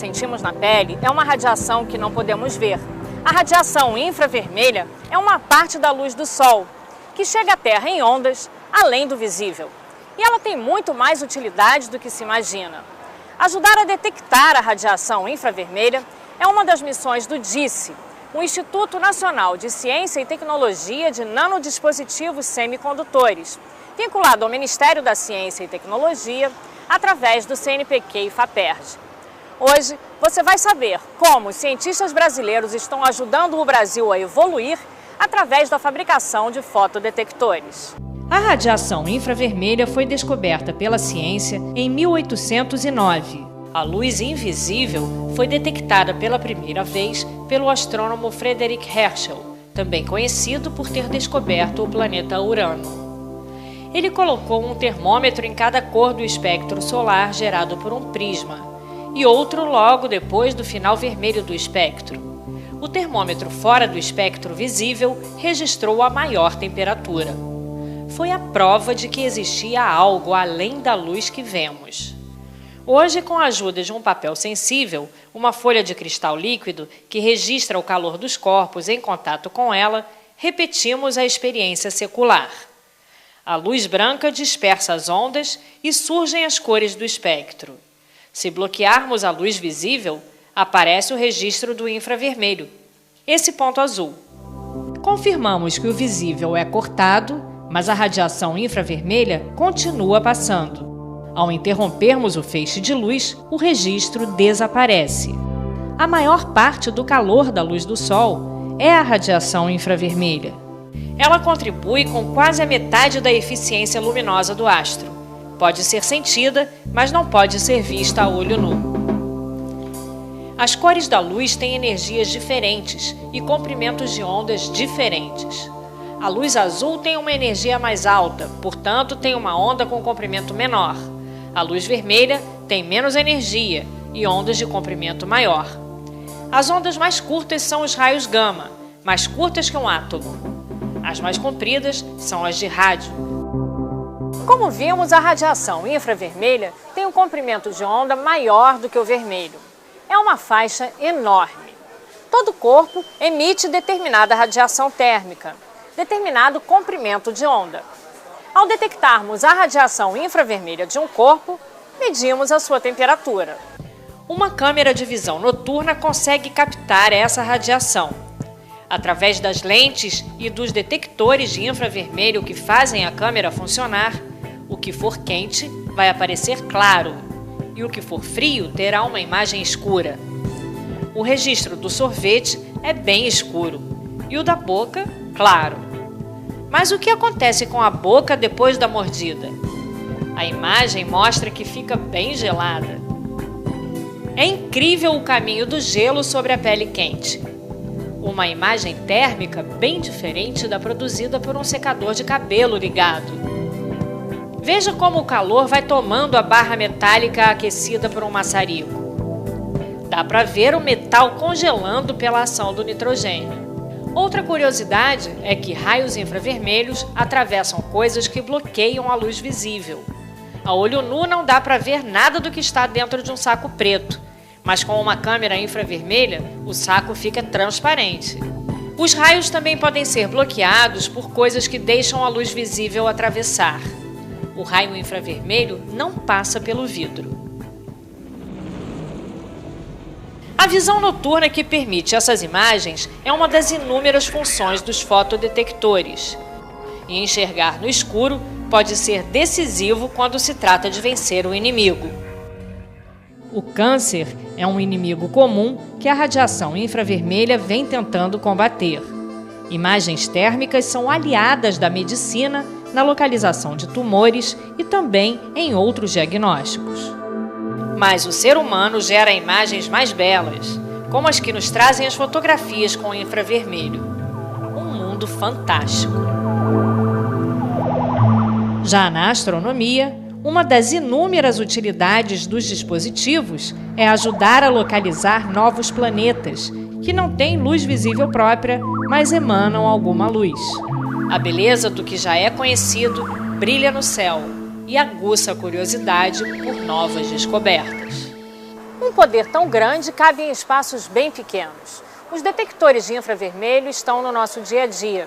sentimos na pele é uma radiação que não podemos ver. A radiação infravermelha é uma parte da luz do Sol, que chega à Terra em ondas, além do visível. E ela tem muito mais utilidade do que se imagina. Ajudar a detectar a radiação infravermelha é uma das missões do DISSE, o Instituto Nacional de Ciência e Tecnologia de Nanodispositivos Semicondutores, vinculado ao Ministério da Ciência e Tecnologia, através do CNPq e FAPERJ. Hoje, você vai saber como os cientistas brasileiros estão ajudando o Brasil a evoluir através da fabricação de fotodetectores. A radiação infravermelha foi descoberta pela ciência em 1809. A luz invisível foi detectada pela primeira vez pelo astrônomo Frederick Herschel, também conhecido por ter descoberto o planeta Urano. Ele colocou um termômetro em cada cor do espectro solar gerado por um prisma, e outro logo depois do final vermelho do espectro. O termômetro fora do espectro visível registrou a maior temperatura. Foi a prova de que existia algo além da luz que vemos. Hoje, com a ajuda de um papel sensível, uma folha de cristal líquido que registra o calor dos corpos em contato com ela, repetimos a experiência secular. A luz branca dispersa as ondas e surgem as cores do espectro. Se bloquearmos a luz visível, aparece o registro do infravermelho, esse ponto azul. Confirmamos que o visível é cortado, mas a radiação infravermelha continua passando. Ao interrompermos o feixe de luz, o registro desaparece. A maior parte do calor da luz do Sol é a radiação infravermelha. Ela contribui com quase a metade da eficiência luminosa do astro. Pode ser sentida, mas não pode ser vista a olho nu. As cores da luz têm energias diferentes e comprimentos de ondas diferentes. A luz azul tem uma energia mais alta, portanto tem uma onda com comprimento menor. A luz vermelha tem menos energia e ondas de comprimento maior. As ondas mais curtas são os raios gama, mais curtas que um átomo. As mais compridas são as de rádio. Como vimos, a radiação infravermelha tem um comprimento de onda maior do que o vermelho. É uma faixa enorme. Todo corpo emite determinada radiação térmica, determinado comprimento de onda. Ao detectarmos a radiação infravermelha de um corpo, medimos a sua temperatura. Uma câmera de visão noturna consegue captar essa radiação. Através das lentes e dos detectores de infravermelho que fazem a câmera funcionar, o que for quente vai aparecer claro e o que for frio terá uma imagem escura. O registro do sorvete é bem escuro e o da boca, claro. Mas o que acontece com a boca depois da mordida? A imagem mostra que fica bem gelada. É incrível o caminho do gelo sobre a pele quente. Uma imagem térmica bem diferente da produzida por um secador de cabelo ligado. Veja como o calor vai tomando a barra metálica aquecida por um maçarico. Dá para ver o metal congelando pela ação do nitrogênio. Outra curiosidade é que raios infravermelhos atravessam coisas que bloqueiam a luz visível. A olho nu não dá para ver nada do que está dentro de um saco preto, mas com uma câmera infravermelha, o saco fica transparente. Os raios também podem ser bloqueados por coisas que deixam a luz visível atravessar. O raio infravermelho não passa pelo vidro. A visão noturna que permite essas imagens é uma das inúmeras funções dos fotodetectores. E enxergar no escuro pode ser decisivo quando se trata de vencer o inimigo. O câncer é um inimigo comum que a radiação infravermelha vem tentando combater. Imagens térmicas são aliadas da medicina na localização de tumores e também em outros diagnósticos. Mas o ser humano gera imagens mais belas, como as que nos trazem as fotografias com infravermelho. Um mundo fantástico. Já na astronomia, uma das inúmeras utilidades dos dispositivos é ajudar a localizar novos planetas, que não têm luz visível própria, mas emanam alguma luz. A beleza do que já é conhecido brilha no céu e aguça a curiosidade por novas descobertas. Um poder tão grande cabe em espaços bem pequenos. Os detectores de infravermelho estão no nosso dia a dia.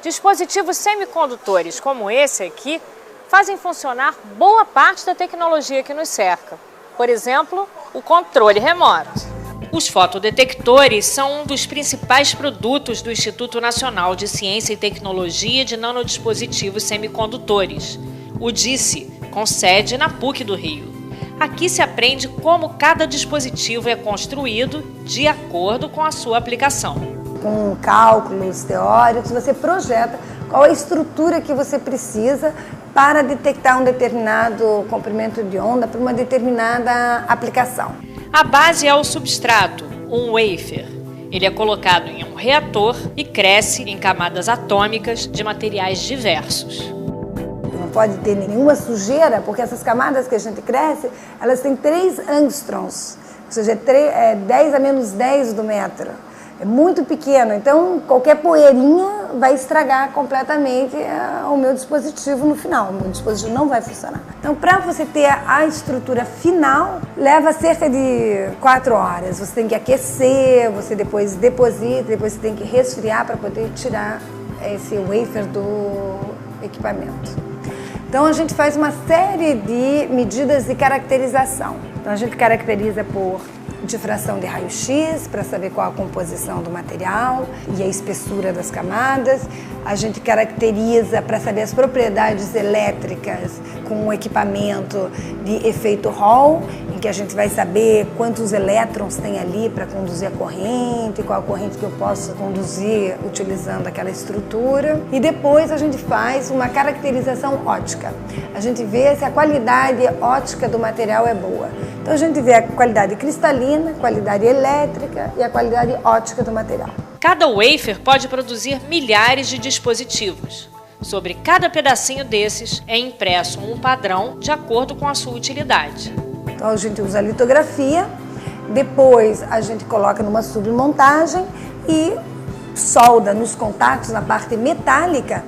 Dispositivos semicondutores como esse aqui fazem funcionar boa parte da tecnologia que nos cerca. Por exemplo, o controle remoto. Os fotodetectores são um dos principais produtos do Instituto Nacional de Ciência e Tecnologia de Nanodispositivos Semicondutores, o DISSE, com sede na PUC do Rio. Aqui se aprende como cada dispositivo é construído de acordo com a sua aplicação. Com cálculos teóricos, você projeta qual é a estrutura que você precisa para detectar um determinado comprimento de onda para uma determinada aplicação. A base é o substrato, um wafer. Ele é colocado em um reator e cresce em camadas atômicas de materiais diversos. Não pode ter nenhuma sujeira, porque essas camadas que a gente cresce, elas têm 3 angstroms, ou seja, 10 a menos 10 do metro. É muito pequeno, então qualquer poeirinha vai estragar completamente o meu dispositivo no final. O meu dispositivo não vai funcionar. Então, para você ter a estrutura final, leva cerca de 4 horas. Você tem que aquecer, você depois deposita, depois você tem que resfriar para poder tirar esse wafer do equipamento. Então, a gente faz uma série de medidas de caracterização. Então, a gente caracteriza por difração de raio-x para saber qual a composição do material e a espessura das camadas. A gente caracteriza para saber as propriedades elétricas com o equipamento de efeito Hall, em que a gente vai saber quantos elétrons tem ali para conduzir a corrente, qual a corrente que eu posso conduzir utilizando aquela estrutura. E depois a gente faz uma caracterização óptica. A gente vê se a qualidade óptica do material é boa. Então a gente vê a qualidade cristalina, qualidade elétrica e a qualidade óptica do material. Cada wafer pode produzir milhares de dispositivos. Sobre cada pedacinho desses é impresso um padrão de acordo com a sua utilidade. Então a gente usa a litografia, depois a gente coloca numa submontagem e solda nos contatos, na parte metálica,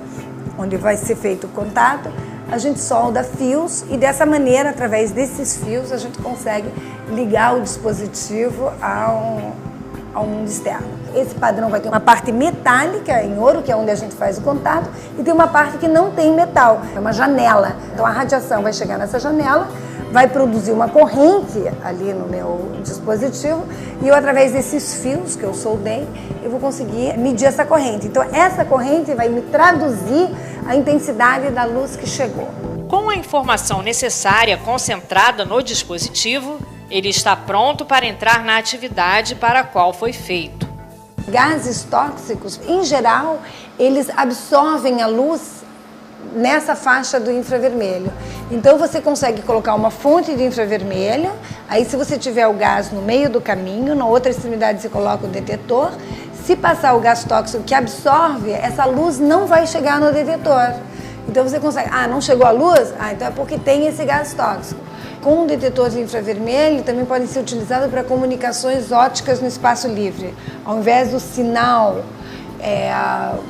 onde vai ser feito o contato, a gente solda fios e dessa maneira, através desses fios, a gente consegue ligar o dispositivo ao mundo externo. Esse padrão vai ter uma parte metálica em ouro, que é onde a gente faz o contato, e tem uma parte que não tem metal, é uma janela. Então a radiação vai chegar nessa janela, vai produzir uma corrente ali no meu dispositivo e eu, através desses fios que eu soldei, eu vou conseguir medir essa corrente. Então essa corrente vai me traduzir a intensidade da luz que chegou. Com a informação necessária concentrada no dispositivo, ele está pronto para entrar na atividade para a qual foi feito. Gases tóxicos, em geral, eles absorvem a luz nessa faixa do infravermelho. Então você consegue colocar uma fonte de infravermelho, aí se você tiver o gás no meio do caminho, na outra extremidade você coloca o detetor. Se passar o gás tóxico que absorve, essa luz não vai chegar no detetor. Então você consegue, não chegou a luz? Então é porque tem esse gás tóxico. Com um detetor de infravermelho também podem ser utilizados para comunicações ópticas no espaço livre. Ao invés do sinal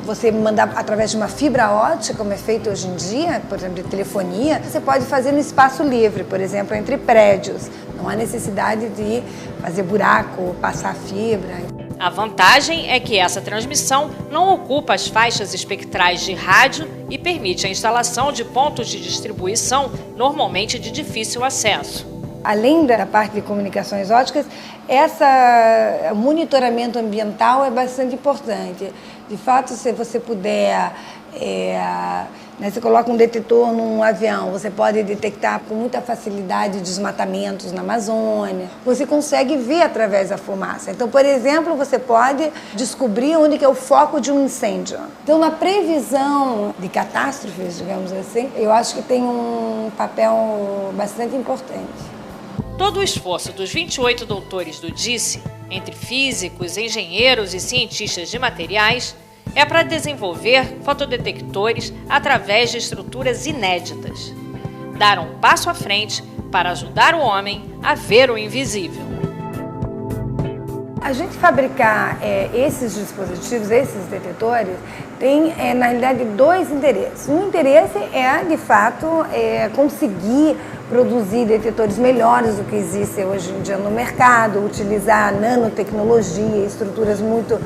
você mandar através de uma fibra óptica, como é feito hoje em dia, por exemplo, de telefonia, você pode fazer no espaço livre, por exemplo, entre prédios. Não há necessidade de fazer buraco, passar fibra. A vantagem é que essa transmissão não ocupa as faixas espectrais de rádio e permite a instalação de pontos de distribuição normalmente de difícil acesso. Além da parte de comunicações ópticas, o monitoramento ambiental é bastante importante. De fato, se você puder, você coloca um detetor num avião, você pode detectar com muita facilidade desmatamentos na Amazônia. Você consegue ver através da fumaça. Então, por exemplo, você pode descobrir onde que é o foco de um incêndio. Então, na previsão de catástrofes, digamos assim, eu acho que tem um papel bastante importante. Todo o esforço dos 28 doutores do DISSE, entre físicos, engenheiros e cientistas de materiais, é para desenvolver fotodetectores através de estruturas inéditas. Dar um passo à frente para ajudar o homem a ver o invisível. A gente fabricar esses dispositivos, esses detetores, tem, na realidade, 2 interesses. Um interesse é, de fato, conseguir produzir detetores melhores do que existem hoje em dia no mercado, utilizar nanotecnologia, estruturas muito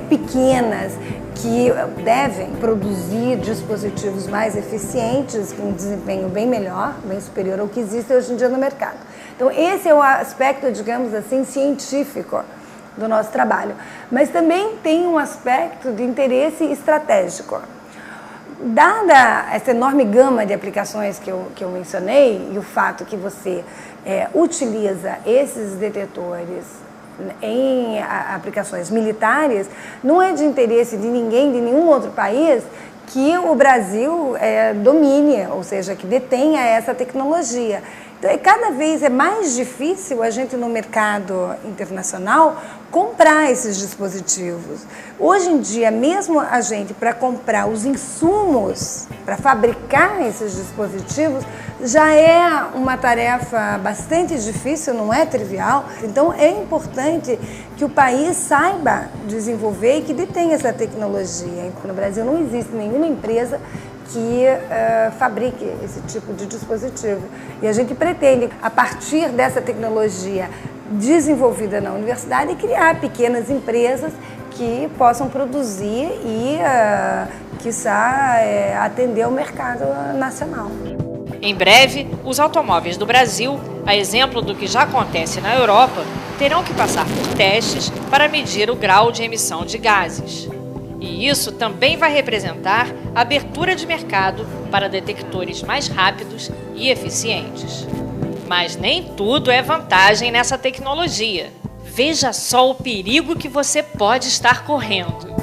pequenas que devem produzir dispositivos mais eficientes, com um desempenho bem melhor, bem superior ao que existe hoje em dia no mercado. Então esse é o aspecto, digamos assim, científico do nosso trabalho. Mas também tem um aspecto de interesse estratégico. Dada essa enorme gama de aplicações que eu mencionei e o fato que você utiliza esses detetores em aplicações militares, não é de interesse de ninguém, de nenhum outro país, que o Brasil domine, ou seja, que detenha essa tecnologia. Então, cada vez é mais difícil a gente no mercado internacional comprar esses dispositivos. Hoje em dia, mesmo a gente para comprar os insumos para fabricar esses dispositivos, já é uma tarefa bastante difícil, não é trivial. Então é importante que o país saiba desenvolver e que detenha essa tecnologia. No Brasil não existe nenhuma empresa que fabrique esse tipo de dispositivo. E a gente pretende, a partir dessa tecnologia desenvolvida na universidade, criar pequenas empresas que possam produzir e, quiçá, atender o mercado nacional. Em breve, os automóveis do Brasil, a exemplo do que já acontece na Europa, terão que passar por testes para medir o grau de emissão de gases. E isso também vai representar abertura de mercado para detectores mais rápidos e eficientes. Mas nem tudo é vantagem nessa tecnologia. Veja só o perigo que você pode estar correndo.